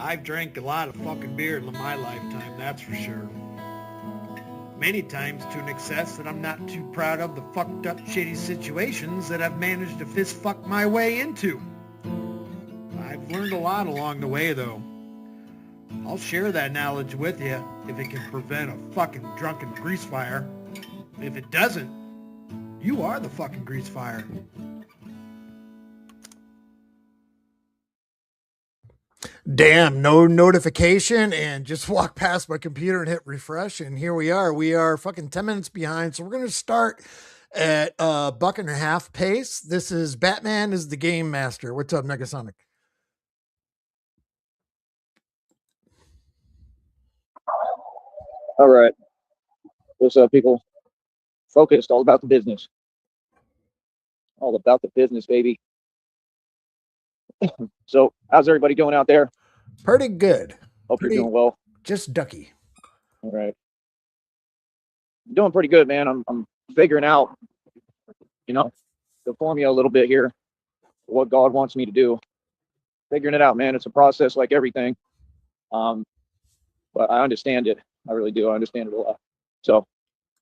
I've drank a lot of fucking beer in my lifetime, that's for sure. Many times to an excess that I'm not too proud of the fucked up shitty situations that I've managed to fist fuck my way into. I've learned a lot along the way though. I'll share that knowledge with you if it can prevent a fucking drunken grease fire. If it doesn't, you are the fucking grease fire. Damn, no notification, and just walk past my computer and hit refresh, and here we are. We are fucking 10 minutes behind, so we're going to start at $1.50 pace. This is Batman is the Game Master. What's up, Negasonic? All right. What's up, people? Focused, all about the business. All about the business, baby. So, how's everybody doing out there? Pretty good. Hope you're doing well. Just ducky. All right. Doing pretty good, man. I'm figuring out, the formula a little bit here, what God wants me to do. Figuring it out, man. It's a process like everything. But I understand it. I really do. I understand it a lot. So,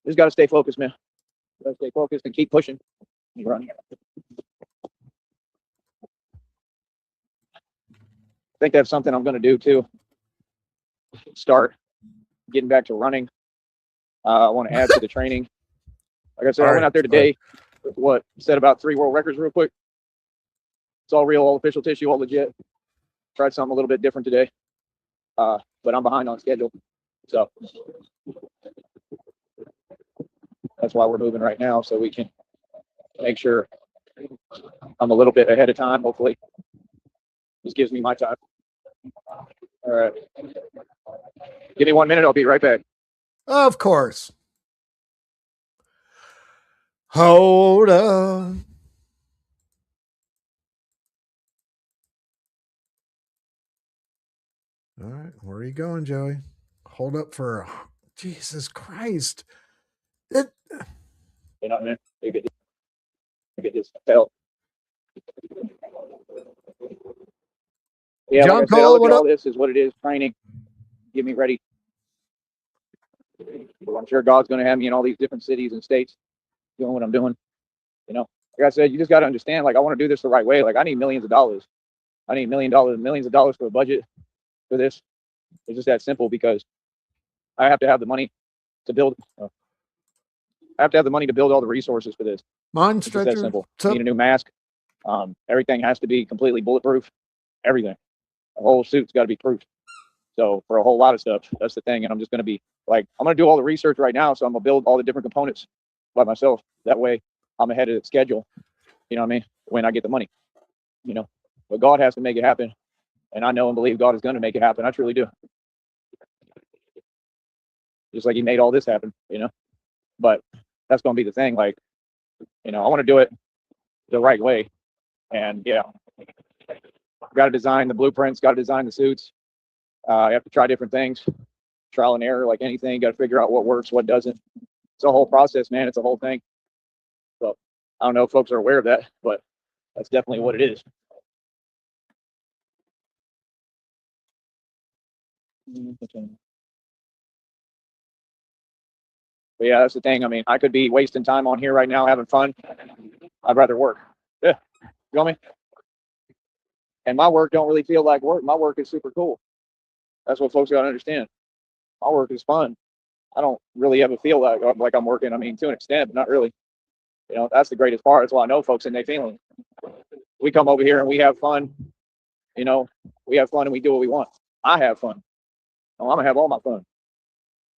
just got to stay focused, man. Got to stay focused and keep pushing. You run. I think that's something I'm going to do too. Start getting back to running. I want to add to the training. Like I said, I went out there today. Set about 3 world records real quick. It's all real, all official tissue, all legit. Tried something a little bit different today. But I'm behind on schedule. So that's why we're moving right now, so we can make sure I'm a little bit ahead of time, hopefully. This gives me my time. All right. Give me 1 minute. I'll be right back. Of course. Hold on. All right. Where are you going, Joey? Hold up for Jesus Christ. You know what I mean? You get this felt. Yeah, John like I said, Cole, I look what at all up? this is what it is, training. Get me ready. Well, I'm sure God's going to have me in all these different cities and states doing what I'm doing. Like I said, you just got to understand, like, I want to do this the right way. Like, I need millions of dollars. I need millions of dollars for a budget for this. It's just that simple because I have to have the money to build. I have to have the money to build all the resources for this. It's just that simple. Need a new mask. Everything has to be completely bulletproof. Everything. The whole suit's got to be proof. So for a whole lot of stuff, that's the thing. And I'm just going to be like, I'm going to do all the research right now. So I'm going to build all the different components by myself. That way I'm ahead of the schedule. You know what I mean? When I get the money, but God has to make it happen. And I know and believe God is going to make it happen. I truly do. Just like he made all this happen, but that's going to be the thing. Like, I want to do it the right way. And yeah, got to design the blueprints, got to design the suits. You have to try different things, trial and error, like anything. You got to figure out what works, what doesn't. It's a whole process, man. It's a whole thing. So I don't know if folks are aware of that, but that's definitely what it is. But yeah, that's the thing. I mean, I could be wasting time on here right now having fun. I'd rather work. Yeah, you know me? And my work don't really feel like work. My work is super cool. That's what folks got to understand. My work is fun. I don't really ever feel like I'm working. I mean, to an extent, but not really. That's the greatest part. That's why I know folks in their feeling. We come over here and we have fun. We have fun and we do what we want. I have fun. I'm gonna have all my fun,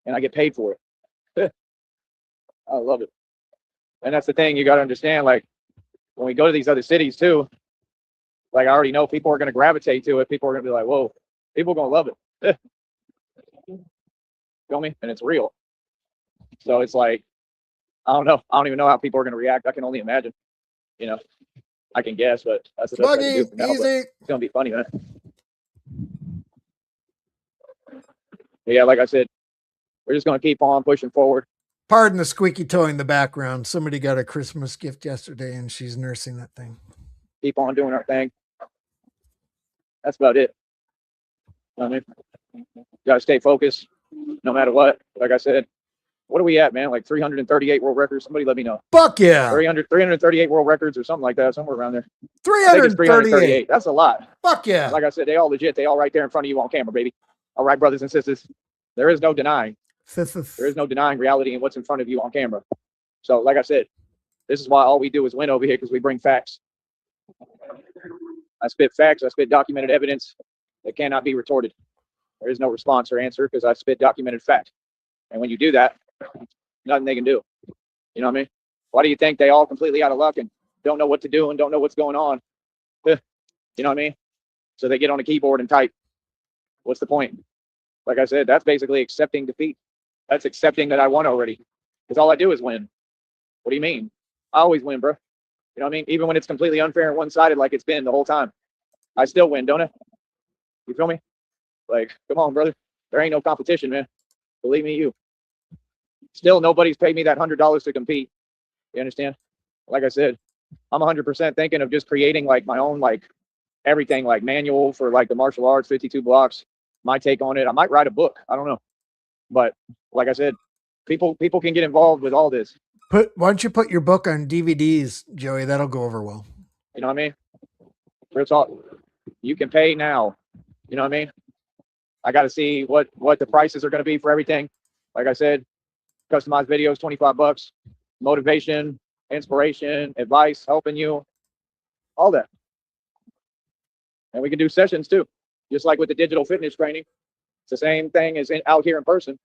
and I get paid for it. I love it. And that's the thing you got to understand. Like when we go to these other cities too, like I already know people are going to gravitate to it. People are going to be like, whoa, people are going to love it. Feel me? And it's real. So it's like, I don't know. I don't even know how people are going to react. I can only imagine. I can guess, but that's the best I can do for now. But it's going to be funny, man. But yeah, like I said, we're just going to keep on pushing forward. Pardon the squeaky toy in the background. Somebody got a Christmas gift yesterday and she's nursing that thing. Keep on doing our thing. That's about it. You know what I mean? Got to stay focused no matter what. Like I said, what are we at, man? Like 338 world records? Somebody let me know. Fuck yeah. 338 world records or something like that, somewhere around there. I think it's 338. That's a lot. Fuck yeah. Like I said, they all legit. They all right there in front of you on camera, baby. All right, brothers and sisters. There is no denying. There is no denying reality and what's in front of you on camera. So, like I said, this is why all we do is win over here, because we bring facts. I spit facts. I spit documented evidence that cannot be retorted. There is no response or answer because I spit documented fact. And when you do that, nothing they can do. You know what I mean? Why do you think they all completely out of luck and don't know what to do and don't know what's going on? You know what I mean? So they get on a keyboard and type. What's the point? Like I said, that's basically accepting defeat. That's accepting that I won already. Because all I do is win. What do you mean? I always win, bro. You know what I mean? Even when it's completely unfair and one-sided like it's been the whole time. I still win, don't I? You feel me? Like, come on, brother. There ain't no competition, man. Believe me, you. Still, nobody's paid me that $100 to compete. You understand? Like I said, I'm 100% thinking of just creating like my own, like everything, like manual for like the martial arts, 52 blocks, my take on it. I might write a book. I don't know. But like I said, people can get involved with all this. Why don't you put your book on DVDs, Joey? That'll go over well. You know what I mean? Real talk. You can pay now. You know what I mean? I got to see what the prices are going to be for everything. Like I said, customized videos, $25. Motivation, inspiration, advice, helping you, all that. And we can do sessions too, just like with the digital fitness training. It's the same thing as out here in person.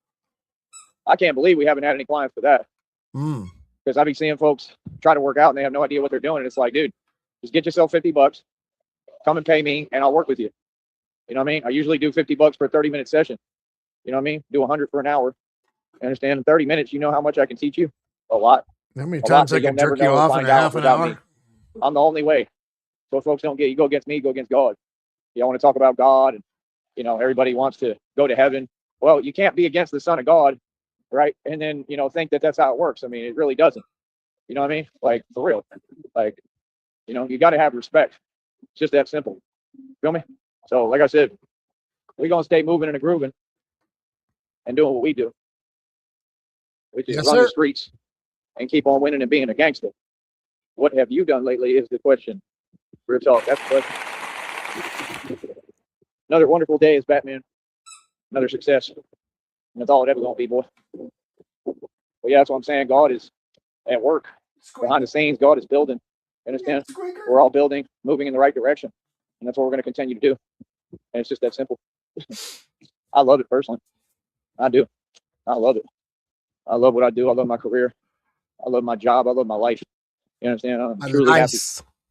I can't believe we haven't had any clients for that. Because I be seeing folks try to work out and they have no idea what they're doing. And it's like, dude, just get yourself $50, come and pay me, and I'll work with you. You know what I mean? I usually do $50 per 30-minute session. You know what I mean? Do 100 for an hour. Understand? In 30 minutes, you know how much I can teach you? A lot. How many times I can jerk you off in a half an hour? Me. I'm the only way. So folks don't get, you go against me, go against God. You want to talk about God, and you know everybody wants to go to heaven. Well, you can't be against the Son of God, right? And then think that that's how it works. I mean, it really doesn't. You know what I mean? Like for real. Like you got to have respect. It's just that simple. Feel me? So like I said, we're gonna stay moving and grooving and doing what we do, which is run the streets and keep on winning and being a gangster. What have you done lately is the question. Real talk, that's the question. Another wonderful day as Batman. Another success. And that's all it ever gonna be, boy. But yeah, that's what I'm saying. God is at work. Behind the scenes, God is building. Understand? We're all building, moving in the right direction. And that's what we're going to continue to do. And it's just that simple. I love it personally. I do. I love it. I love what I do. I love my career. I love my job. I love my life. You understand? I'm truly happy.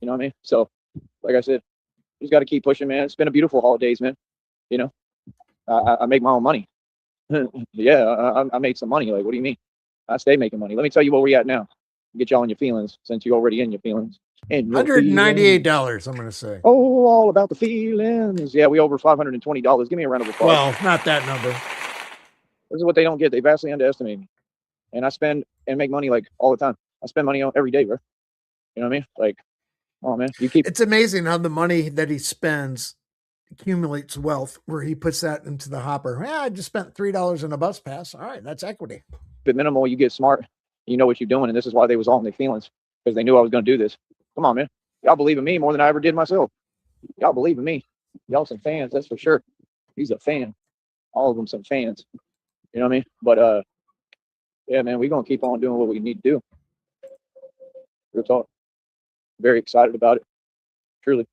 You know what I mean? So, like I said, you just got to keep pushing, man. It's been a beautiful holidays, man. I make my own money. Yeah, I made some money. Like, what do you mean? I stay making money. Let me tell you where we at now. Get y'all in your feelings, since you're already in your feelings. $198, I'm going to say. Oh, all about the feelings. Yeah, we over $520. Give me a round of applause. Well, not that number. This is what they don't get. They vastly underestimate me. And I spend and make money like all the time. I spend money on every day, bro. You know what I mean? Like, oh man, it's amazing how the money that he spends accumulates wealth, where he puts that into the hopper. Yeah, I just spent $3 on a bus pass. All right, that's equity. But minimal, you get smart. You know what you're doing, and this is why they was all in their feelings, because they knew I was going to do this. Come on, man. Y'all believe in me more than I ever did myself. Y'all believe in me. Y'all some fans, that's for sure. He's a fan. All of them some fans. You know what I mean? But yeah, man, we're going to keep on doing what we need to do. Real talk. Very excited about it. Truly.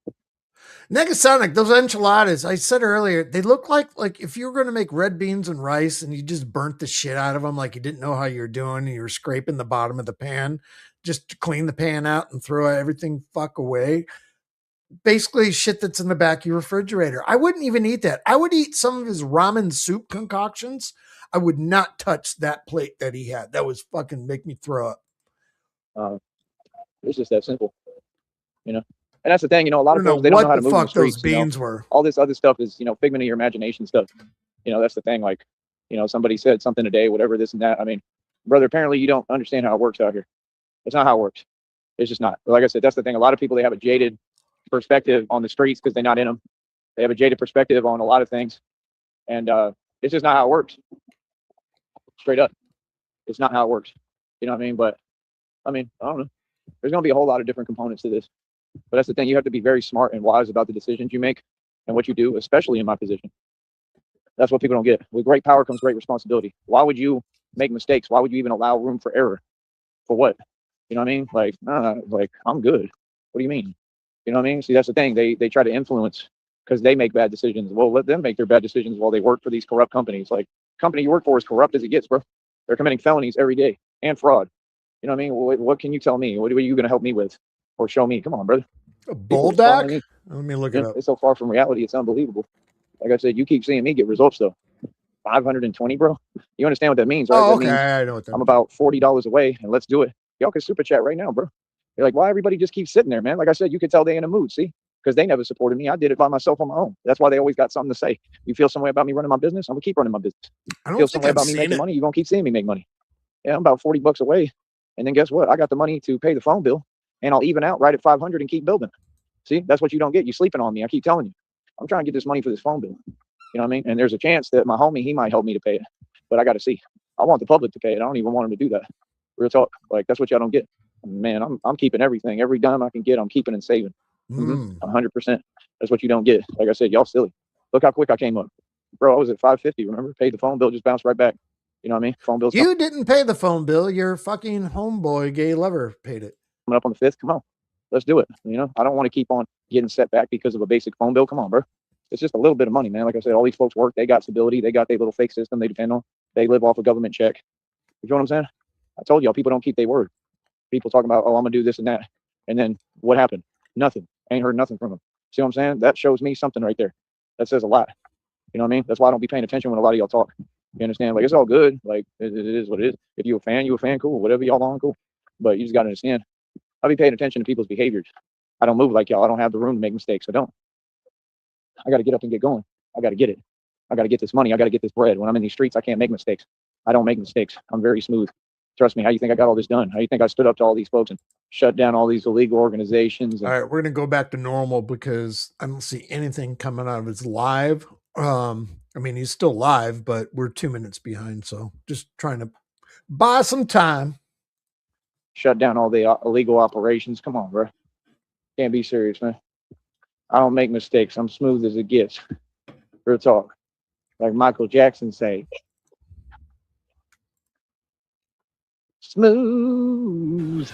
Negasonic, those enchiladas, I said earlier, they look like if you were going to make red beans and rice and you just burnt the shit out of them, like you didn't know how you're doing, and you were scraping the bottom of the pan just to clean the pan out and throw everything fuck away. Basically shit that's in the back of your refrigerator. I wouldn't even eat that. I would eat some of his ramen soup concoctions. I would not touch that plate that he had. That was fucking make me throw up. It's just that simple, And that's the thing, a lot of folks, they don't know how to move in the streets. Those beans were. All this other stuff is, figment of your imagination stuff. That's the thing. Like, somebody said something today, whatever, this and that. I mean, brother, apparently you don't understand how it works out here. It's not how it works. It's just not. But like I said, that's the thing. A lot of people, they have a jaded perspective on the streets because they're not in them. They have a jaded perspective on a lot of things. And it's just not how it works. Straight up, it's not how it works. You know what I mean? But I mean, I don't know. There's going to be a whole lot of different components to this. But that's the thing. You have to be very smart and wise about the decisions you make and what you do, especially in my position. That's what people don't get. With great power comes great responsibility. Why would you make mistakes? Why would you even allow room for error? For what? You know what I mean? Like, like I'm good. What do you mean? You know what I mean? See, that's the thing. They try to influence because they make bad decisions. Well, let them make their bad decisions while they work for these corrupt companies. Like, company you work for is corrupt as it gets, bro. They're committing felonies every day and fraud. You know what I mean? What can you tell me? What are you going to help me with or show me? Come on, brother. A Bulldog? Let me look it up. It's so far from reality. It's unbelievable. Like I said, you keep seeing me get results though. 520, bro. You understand what that means, right? Oh, okay. That means I know what that I'm means. about $40 away, and let's do it. Y'all can super chat right now, bro. You're like, why everybody just keeps sitting there, man? Like I said, you could tell they in a mood, see? Because they never supported me. I did it by myself on my own. That's why they always got something to say. You feel some way about me running my business? I'm gonna keep running my business. I don't Feel some think way I've about me seen making it. money? You're gonna keep seeing me make money. Yeah, I'm about 40 bucks away. And then guess what? I got the money to pay the phone bill, and I'll even out right at 500 and keep building. See, that's what you don't get. You sleeping on me. I keep telling you. I'm trying to get this money for this phone bill. You know what I mean? And there's a chance that my homie, he might help me to pay it. But I got to see. I want the public to pay it. I don't even want them to do that. Real talk. Like, that's what y'all don't get. Man, I'm keeping everything. Every dime I can get, I'm keeping and saving. 100%. That's what you don't get. Like I said, y'all silly. Look how quick I came up. Bro, I was at 550, remember? Paid the phone bill, just bounced right back. You know what I mean? Phone bill's You didn't pay the phone bill. Your fucking homeboy, gay lover, paid it. coming up on the 5th. Come on. Let's do it. You know, I don't want to keep on getting set back because of a basic phone bill. Come on, bro. It's just a little bit of money, man. Like I said, all these folks work. They got stability. They got their little fake system they depend on. They live off a government check. You know what I'm saying? I told y'all, people don't keep their word. People talking about, oh, I'm going to do this and that. And then what happened? Nothing. Ain't heard nothing from them. See what I'm saying? That shows me something right there. That says a lot. You know what I mean? That's why I don't be paying attention when a lot of y'all talk. You understand? Like, it's all good. Like, it is what it is. If you a fan, cool. Whatever y'all on, cool. But you just got to understand. I be paying attention to people's behaviors. I don't move like y'all. I don't have the room to make mistakes. I don't. I got to get up and get going. I got to get it. I got to get this money. I got to get this bread. When I'm in these streets, I can't make mistakes. I don't make mistakes. I'm very smooth. Trust me. How you think I got all this done? How you think I stood up to all these folks and shut down all these illegal organizations? And all right, we're going to go back to normal because I don't see anything coming out of his live. I mean, he's still live, but we're 2 minutes behind. So just trying to buy some time. Shut down all the illegal operations. Come on, bro. Can't be serious, man. I don't make mistakes. I'm smooth as it gets. Real talk. Like Michael Jackson say, smooth.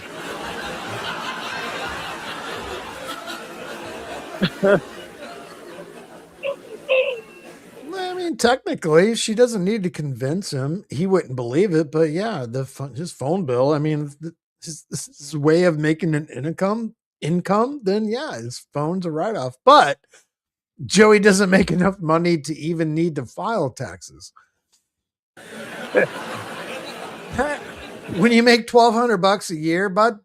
I mean, technically, she doesn't need to convince him. He wouldn't believe it, but yeah, his phone bill. I mean, his way of making an income. Then yeah, his phone's a write off. But Joey doesn't make enough money to even need to file taxes. When you make $1,200 a year, bud,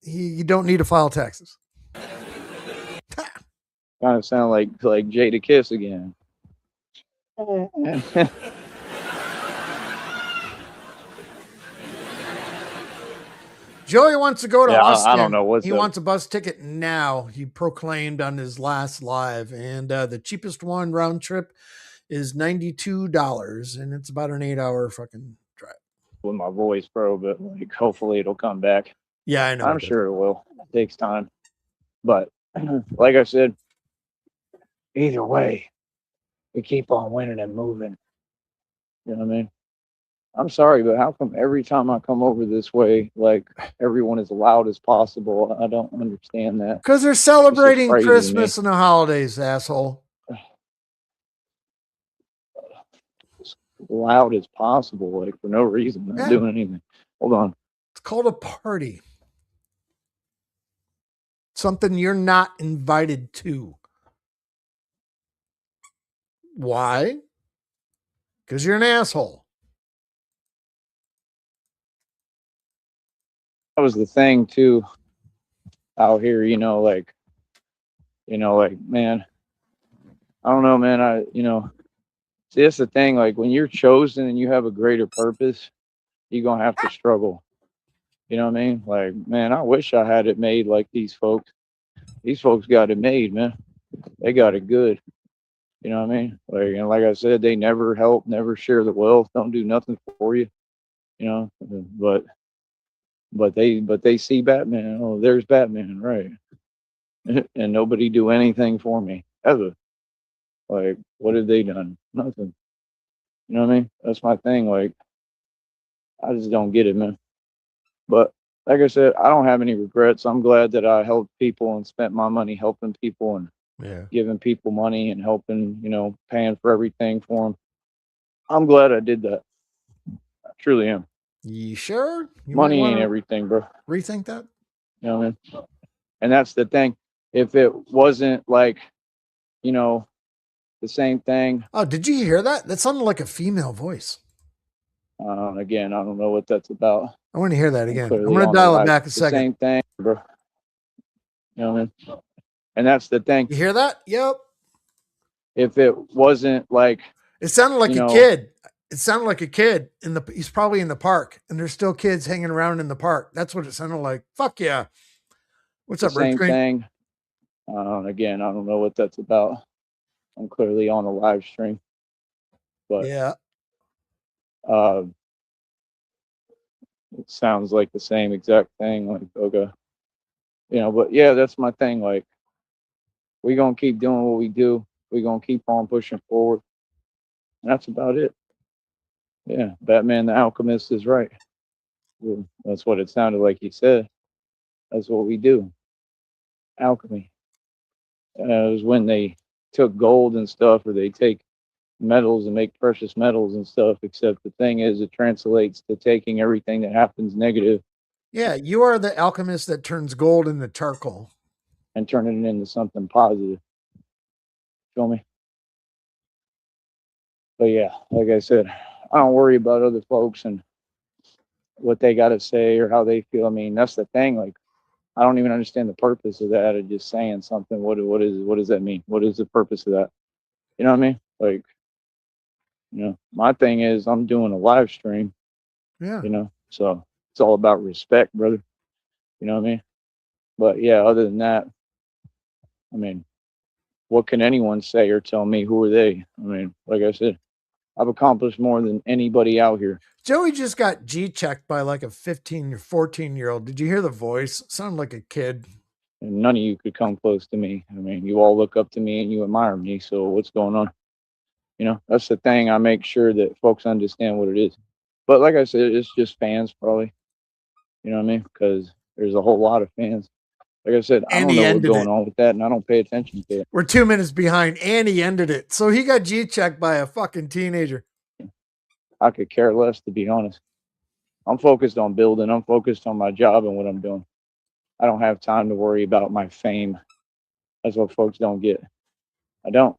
you don't need to file taxes. Kind of sound like Jada Kiss again. Joey wants to go to Austin. I don't know what's he wants a bus ticket now. He proclaimed on his last live, and the cheapest one round trip is $92, and it's about an 8-hour fucking drive. With my voice, bro, but like hopefully it'll come back. Yeah, I know. I'm sure it will. It takes time, but like I said, either way, we keep on winning and moving. You know what I mean? I'm sorry, but how come every time I come over this way, like everyone is loud as possible? I don't understand that. Because they're celebrating crazy to Christmas and the holidays, asshole. Loud as possible, like for no reason, not doing anything. Hold on. It's called a party. Something you're not invited to. Why? Because you're an asshole. That was the thing too out here, like, man, I don't know, man. See, that's the thing. Like when you're chosen and you have a greater purpose, you're going to have to struggle. You know what I mean? Like, man, I wish I had it made like these folks. These folks got it made, man. They got it good. You know what I mean? Like, and like I said, they never help, never share the wealth, don't do nothing for you. You know, but they see Batman. Oh, there's Batman, right? And nobody do anything for me ever. Like, what have they done? Nothing. You know what I mean? That's my thing. Like, I just don't get it, man. But like I said, I don't have any regrets. I'm glad that I helped people and spent my money helping people and Yeah. giving people money and helping, paying for everything for them. I'm glad I did that. I truly am. You sure? You might Money want ain't to everything, bro. rethink that. You know what I mean? And that's the thing. If it wasn't like, you know, the same thing, Oh, did you hear that? That sounded like a female voice. again, I don't know what that's about. I want to hear that I'm again. I'm clearly going to on the dial it live. back a The second. same thing, bro. You know what I mean? And that's the thing. You hear that? Yep. If it wasn't like, It sounded like you a know, kid. It sounded like a kid he's probably in the park and there's still kids hanging around in the park. That's what it sounded like. Fuck yeah. What's the up, Rip same Screen? thing, again, I don't know what that's about. I'm clearly on a live stream, but Yeah. uh, it sounds like the same exact thing. Like, okay, but yeah, that's my thing. Like, we gonna keep doing what we do. We gonna keep on pushing forward. And that's about it. Yeah, Batman the Alchemist is right. Well, that's what it sounded like he said. That's what we do. Alchemy. It was when they took gold and stuff, or they take metals and make precious metals and stuff. Except the thing is, it translates to taking everything that happens negative Yeah. You are the alchemist that turns gold into charcoal. and turning it into something positive. Feel me? But yeah, like I said, I don't worry about other folks and what they got to say or how they feel. I mean, that's the thing. Like, I don't even understand the purpose of that. Of just saying something. What does that mean? What is the purpose of that? You know what I mean? Like, my thing is I'm doing a live stream. Yeah. So it's all about respect, brother. You know what I mean? But yeah, other than that, I mean, what can anyone say or tell me? Who are they? I mean, like I said, I've accomplished more than anybody out here. Joey just got G checked by like a 15 or 14-year-old. Did you hear the voice? It sounded like a kid. And none of you could come close to me. I mean, you all look up to me and you admire me. So what's going on? That's the thing. I make sure that folks understand what it is. But like I said, it's just fans probably. You know what I mean? Because there's a whole lot of fans. Like I said, I And don't he know what's ended going it. on with that, and I don't pay attention to it. We're 2 minutes behind, and he ended it. So he got G checked by a fucking teenager. I could care less, to be honest. I'm focused on building. I'm focused on my job and what I'm doing. I don't have time to worry about my fame. That's what folks don't get. I don't.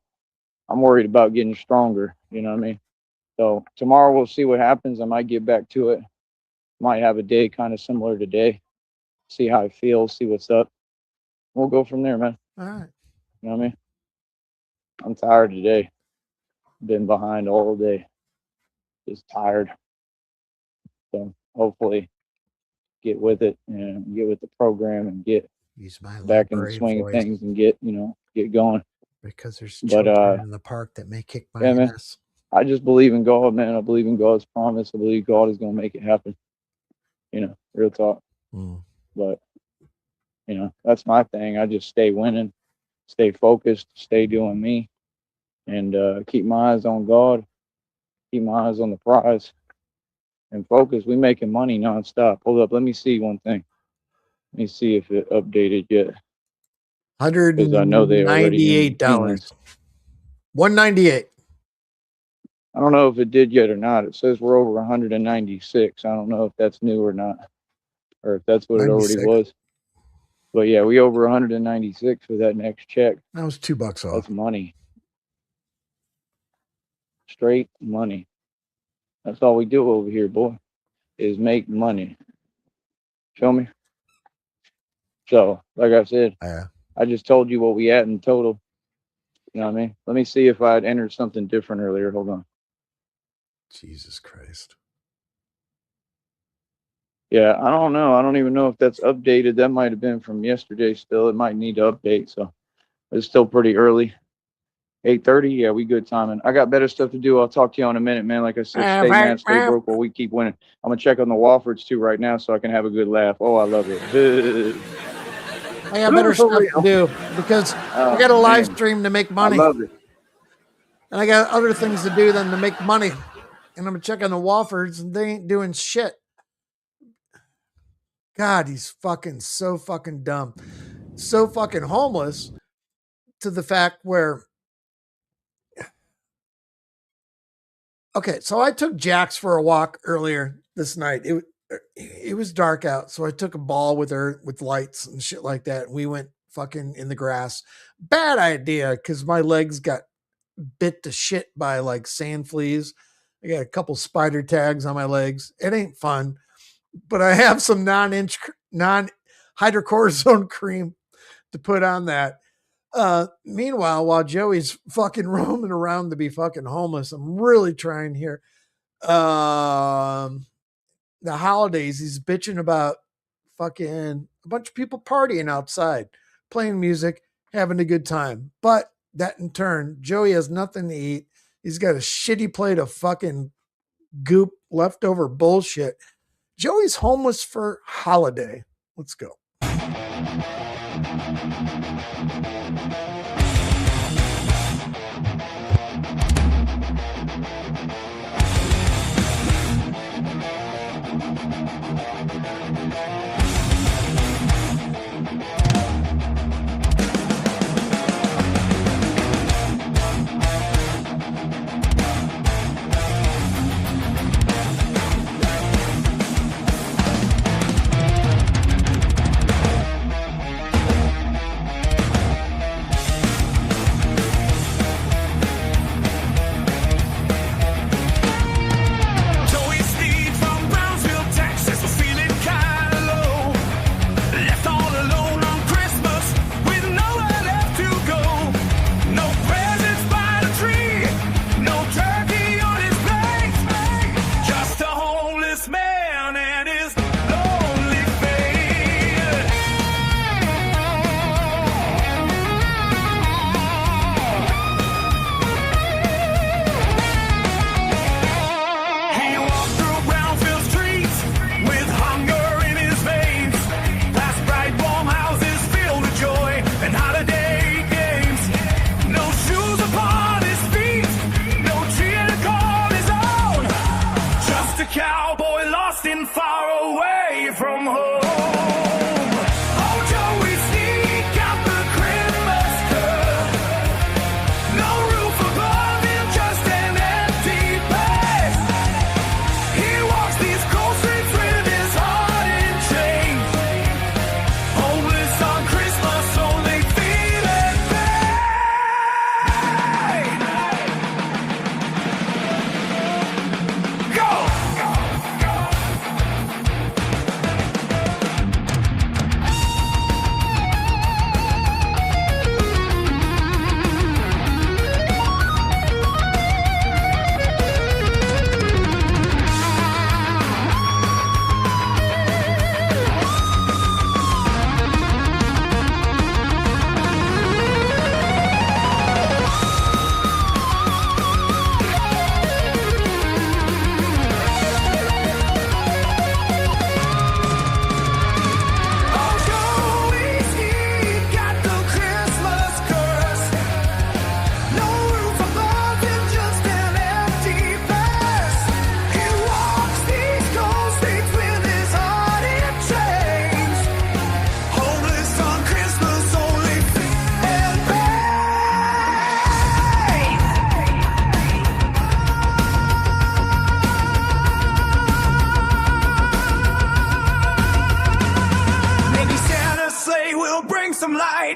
I'm worried about getting stronger. You know what I mean? So tomorrow we'll see what happens. I might get back to it. Might have a day kind of similar to today. See how I feel. See what's up. We'll go from there, man. All right. You know what I mean? I'm tired today. Been behind all day. Just tired. So hopefully get with it and get with the program and get Use my back in the library swing of voice things and get going. because there's But children in the park that may kick my yeah, man, ass. I just believe in God, man. I believe in God's promise. I believe God is gonna make it happen. Real talk. But that's my thing. I just stay winning, stay focused, stay doing me, and keep my eyes on God, keep my eyes on the prize, and focus. We making money nonstop. Hold up, let me see one thing. Let me see if it updated yet. Because I know they already in $198. humans. $198. I don't know if it did yet or not. It says we're over 196. I don't know if that's new or not, or if that's what it already 96. was. But yeah, we over 196 for that next check. That was $2 off. That's money. Straight money. That's all we do over here, boy, is make money. Feel me? So, like I said, Yeah. I just told you what we had in total. You know what I mean? Let me see if I had entered something different earlier. Hold on. Jesus Christ. Yeah, I don't know. I don't even know if that's updated. That might have been from yesterday still. It might need to update. So it's still pretty early. 8:30. Yeah, we good timing. I got better stuff to do. I'll talk to you in a minute, man. Like I said, stay mad, stay broke while we keep winning. I'm gonna check on the Wofford's too right now so I can have a good laugh. Oh, I love it. I got better stuff to do because I got a live stream to make money. I love it. And I got other things to do than to make money. And I'm gonna check on the Wofford's and they ain't doing shit. God, he's fucking so fucking dumb. So fucking homeless to the fact where, okay, so I took Jax for a walk earlier this night. It was dark out, so I took a ball with her with lights and shit like that. We went fucking in the grass. Bad idea, because my legs got bit to shit by like sand fleas. I got a couple spider tags on my legs. It ain't fun, but I have some non-hydrocortisone cream to put on that. Meanwhile, while Joey's fucking roaming around to be fucking homeless, I'm really trying here. The holidays, he's bitching about fucking a bunch of people partying outside, playing music, having a good time. But that in turn, Joey has nothing to eat. He's got a shitty plate of fucking goop, leftover bullshit. Joey's homeless for holiday. Let's go.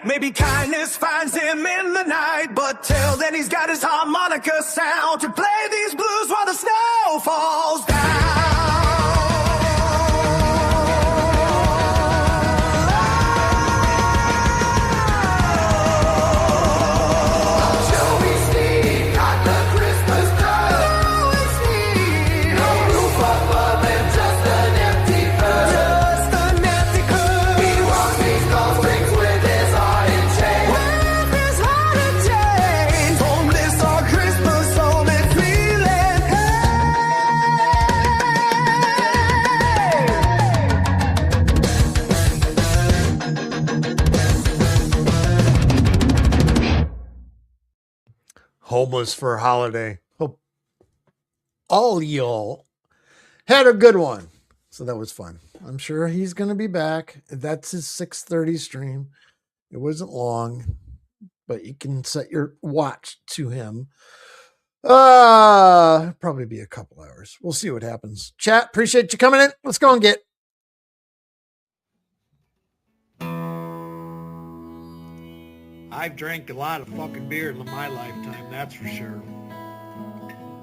Maybe kindness finds him in the night, but till then he's got his harmonica sound to play these blues while the snow falls down. Joey Sneed got the Christmas done. Sneed, no roof above him, just an empty purse. Just an empty purse. He walks these gold strings with his heart in chains. With his heart in chains. homeless for a holiday. Hope all y'all had a good one. So that was fun. I'm sure he's going to be back. That's his 6:30 stream. It wasn't long, but you can set your watch to him. Probably be a couple hours. We'll see what happens. Chat, appreciate you coming in. Let's go and get. I've drank a lot of fucking beer in my lifetime, that's for sure.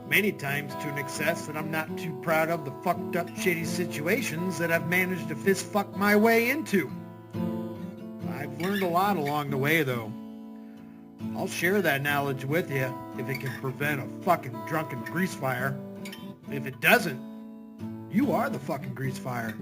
Many times to an excess that I'm not too proud of the fucked up shitty situations that I've managed to fist fuck my way into. I've learned a lot along the way though. I'll share that knowledge with you if it can prevent a fucking drunken grease fire. If it doesn't, you are the fucking grease fire.